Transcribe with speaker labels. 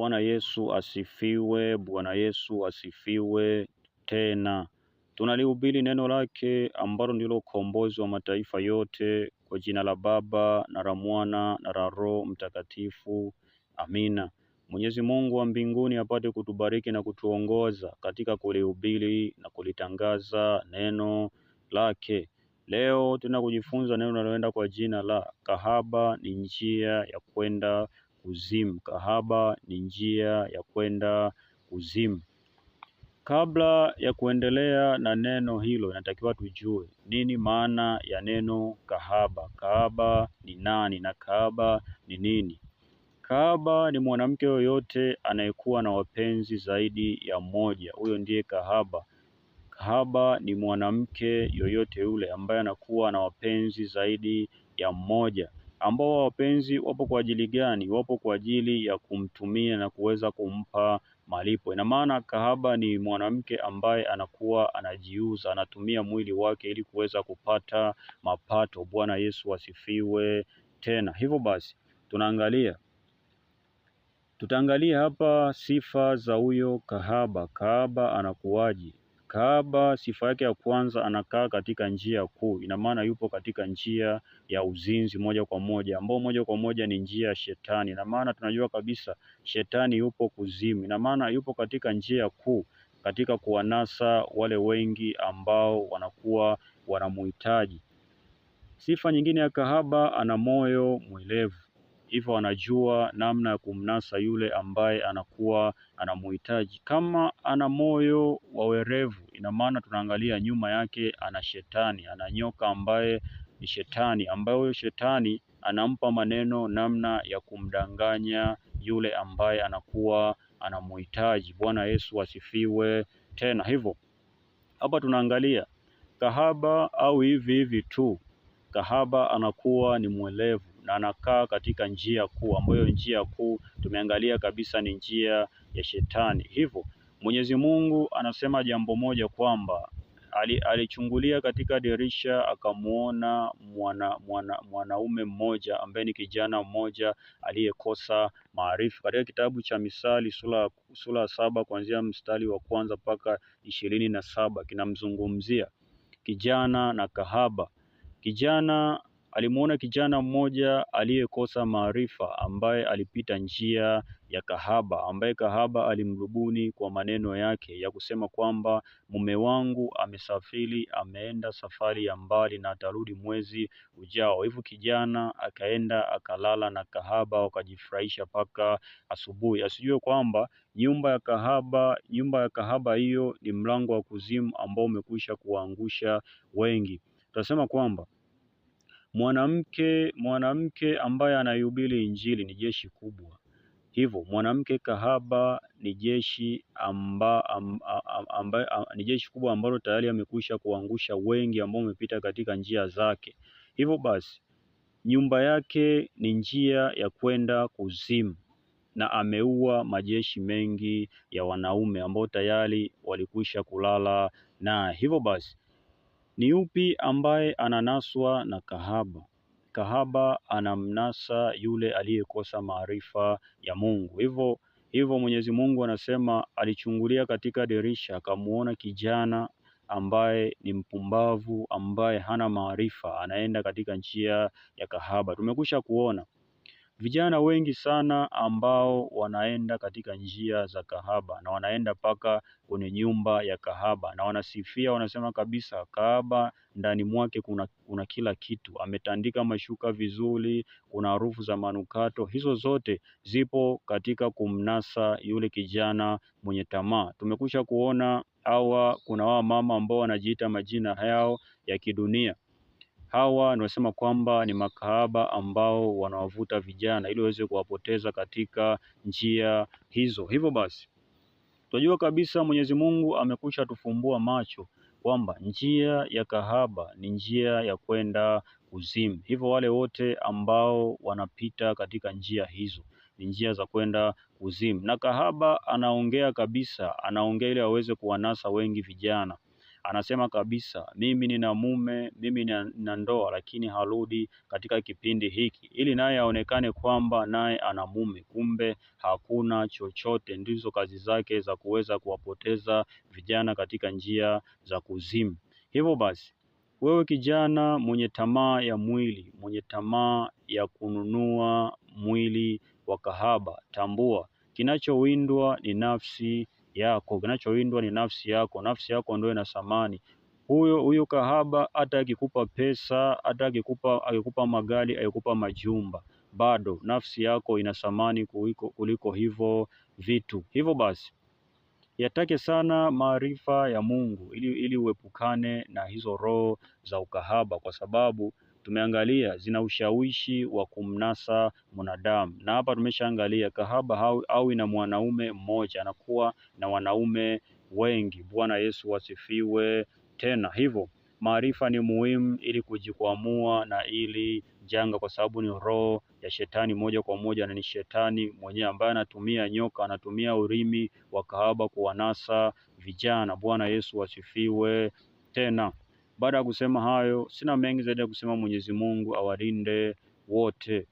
Speaker 1: Bwana Yesu asifiwe, Bwana Yesu asifiwe tena. Tunalihubiri neno lake ambalo ndilo ukombozi wa mataifa yote, kwa jina la Baba na la Mwana na la Roho Mtakatifu. Amina. Mwenyezi Mungu wa mbinguni apate kutubariki na kutuongoza katika kulihubiri na kulitangaza neno lake. Leo tuna kujifunza neno linaloenda kwa jina la kahaba ni njia ya kwenda kuzimu. Kahaba ni njia ya kwenda kuzimu. Kabla ya kuendelea na neno hilo, inatakiwa tujue nini maana ya neno kahaba. Kahaba ni nani na kahaba ni nini? Kahaba ni mwanamke yoyote anayekuwa na wapenzi zaidi ya mmoja, huyo ndiye kahaba. Kahaba ni mwanamke yoyote yule ambaye anakuwa na wapenzi zaidi ya mmoja, ambao wapenzi wapo kwa ajili gani? Wapo kwa ajili ya kumtumia na kuweza kumpa malipo. Ina maana kahaba ni mwanamke ambaye anakuwa anajiuza, anatumia mwili wake ili kuweza kupata mapato. Bwana Yesu asifiwe tena. Hivyo basi tutaangalia hapa sifa za huyo kahaba. Kahaba anakuwaje? Kahaba sifa yake ya kwanza, anakaa katika njia kuu. Ina maana yupo katika njia ya uzinzi moja kwa moja, ambao moja kwa moja ni njia ya shetani. Ina maana tunajua kabisa shetani yupo kuzimu. Ina maana yupo katika njia kuu, katika kuwanasa wale wengi ambao wanakuwa wanamuhitaji. Sifa nyingine ya kahaba, ana moyo mwelevu. Hivyo anajua namna ya kumnasa yule ambaye anakuwa anamuhitaji. Kama ana moyo wa werevu, ina maana tunaangalia nyuma yake ana shetani, ana nyoka ambaye ni shetani, ambaye huyo shetani anampa maneno namna ya kumdanganya yule ambaye anakuwa anamuhitaji. Bwana Yesu asifiwe tena. Hivyo hapa tunaangalia kahaba au hivi tu, kahaba anakuwa ni mwelevu na anakaa katika njia kuu, ambayo njia kuu tumeangalia kabisa ni njia ya shetani. Hivyo Mwenyezi Mungu anasema jambo moja, kwamba alichungulia katika dirisha akamuona mwanaume mmoja ambaye ni kijana mmoja aliyekosa maarifa. Katika kitabu cha Misali sura 7 kuanzia mstari wa kwanza mpaka 27 kinamzungumzia kijana na kahaba. Kijana alimuona kijana mmoja aliyekosa maarifa, ambaye alipita njia ya kahaba, ambaye kahaba alimrubuni kwa maneno yake ya kusema kwamba mume wangu amesafiri, ameenda safari ya mbali na atarudi mwezi ujao. Hivyo kijana akaenda akalala na kahaba, wakajifurahisha mpaka asubuhi. Asijue kwamba nyumba ya kahaba hiyo ni mlango wa kuzimu ambao umekwisha kuwaangusha wengi. Tutasema kwamba mwanamke ambaye anaihubiri Injili ni jeshi kubwa. Hivyo mwanamke kahaba ni jeshi ni jeshi kubwa ambalo tayari amekwisha kuangusha wengi ambao wamepita katika njia zake. Hivyo basi nyumba yake ni njia ya kwenda kuzimu, na ameua majeshi mengi ya wanaume ambao tayari walikwisha kulala naye. Hivyo basi ni yupi ambaye ananaswa na kahaba? Kahaba anamnasa yule aliyekosa maarifa ya Mungu. Hivyo Mwenyezi Mungu anasema alichungulia katika dirisha akamuona kijana ambaye ni mpumbavu, ambaye hana maarifa, anaenda katika njia ya kahaba. Tumekwisha kuona vijana wengi sana ambao wanaenda katika njia za kahaba, na wanaenda mpaka kwenye nyumba ya kahaba, na wanasifia, wanasema kabisa kahaba ndani mwake kuna kila kitu, ametandika mashuka vizuri, kuna harufu za manukato. Hizo zote zipo katika kumnasa yule kijana mwenye tamaa. Tumekwisha kuona kuna mama ambao wanajiita majina yao ya kidunia. Hawa tunasema kwamba ni makahaba ambao wanawavuta vijana ili waweze kuwapoteza katika njia hizo. Hivyo basi tunajua kabisa Mwenyezi Mungu amekwisha tufumbua macho kwamba njia ya kahaba ni njia ya kwenda kuzimu. Hivyo wale wote ambao wanapita katika njia hizo ni njia za kwenda kuzimu. Na kahaba anaongea kabisa, anaongea ili aweze kuwanasa wengi vijana. anasema kabisa, mimi nina mume, mimi nina ndoa, lakini harudi katika kipindi hiki, ili naye aonekane kwamba naye ana mume, kumbe hakuna chochote. Ndizo kazi zake za kuweza kuwapoteza vijana katika njia za kuzimu. Hivyo basi, wewe kijana mwenye tamaa ya mwili, mwenye tamaa ya kununua mwili wa kahaba, tambua kinachowindwa ni nafsi yako, kinachowindwa ni nafsi yako. Nafsi yako ndio ina thamani. Huyo kahaba hata akikupa pesa, hata akikupa magari, akikupa majumba, bado nafsi yako ina thamani kuliko hivyo vitu. Hivyo basi, yatake sana maarifa ya Mungu ili uepukane na hizo roho za ukahaba, kwa sababu tumeangalia zina ushawishi wa kumnasa mwanadamu, na hapa tumeshaangalia kahaba hawi na mwanaume mmoja, anakuwa na wanaume wengi. Bwana Yesu wasifiwe. Tena hivyo maarifa ni muhimu ili kujikwamua na ili janga, kwa sababu ni roho ya shetani moja kwa moja, na ni shetani mwenyewe ambaye anatumia nyoka, anatumia ulimi wa kahaba kuwanasa vijana. Bwana Yesu asifiwe. Tena baada ya kusema hayo, sina mengi zaidi ya kusema. Mwenyezi Mungu awalinde wote.